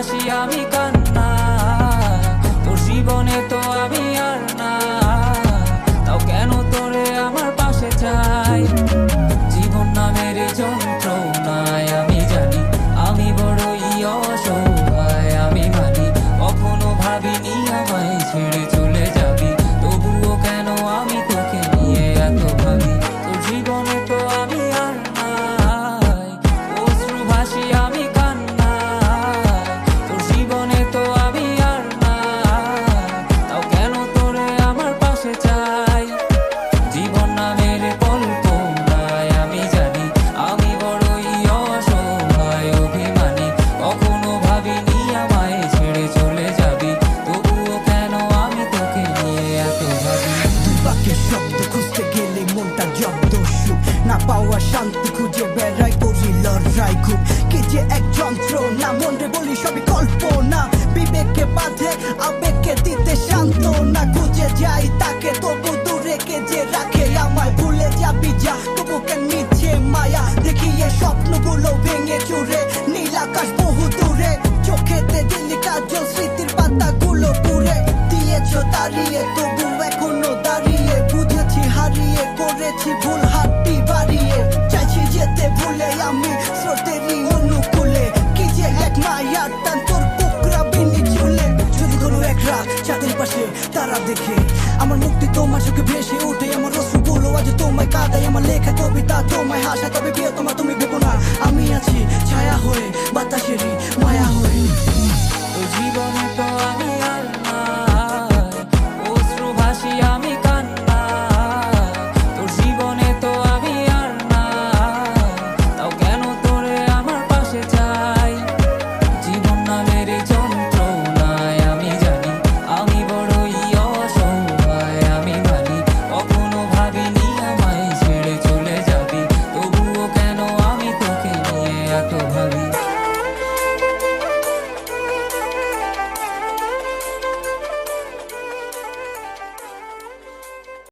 ভাসি আমি কান্না, তোর জীবনে তো আমি আর না, তাও কেন তোরে আমার পাশে চাই। জীবন নামের যন্ত্রণায় আমি জানি আমি বড়ই অসহায়, আমি মানি কখনো ভাবিনি আমায় ছেড়ে চলে যাবি, তবুও কেন আমি তোকে নিয়ে এত ভাবি। তোর জীবনে তো আমি আর নাই, অশ্রু ভাসি আমি কান্না, তোর জীবনে তো আমি আর নাই, তাও কেন তোরে আমার পাশে চাই। জীবন নামের কল্পনায় আমি জানি আমি বড়ই অসহায়, অভিমানী কখনো ভাবিনি আমায় ছেড়ে চলে যাবি, তবুও কেন আমি তোকে নিয়ে এত ভাবি। দুই বাক্যের শব্দ খুঁজতে গেলে মনটা জব্দ, সুখ না পাওয়া শান্তি খুঁজে বেড়াই, করি লড়াই খুব কি যে এক যন্ত্রণা, মন রে বলি সবই কল্পনা, বিবেককে বাঁধে আবেগকে দিতে সান্ত্বনা, খুঁজে যাই তাকে তবু দূরে কে যে রাখে আমায়, ভুলে যাবি যা তবু কেন নিচ্ছে মায়া, দেখি এ স্বপ্নগুলো ভেঙে চুরে, নীল আকাশ বহু দূরে, চোখেতে দিল্লি কাজল স্মৃতির পাতাগুলো পুড়ে দিয়েছ দাঁড়িয়ে, তবু এখনো দাঁড়িয়ে, বুঝেছি হারিয়ে করেছি ভুল, হাতটি বাড়িয়ে চাইছি যেতে ভুলে আমি স্রোতেরই অনুকূলে, কি যে এক মায়ার টান তোর কুকরা বিনি চুলে। যদি কোনো এক রাত চাঁদের পাশে তারা দেখে আমার মুক্তি তোমার চোখে ভেসে ওঠে, আমার অশ্রুগুলো আজ তোমায় কাঁদায়, আমার লেখা কবিতা তোমায় হাসা, তবে প্রিয় তোমার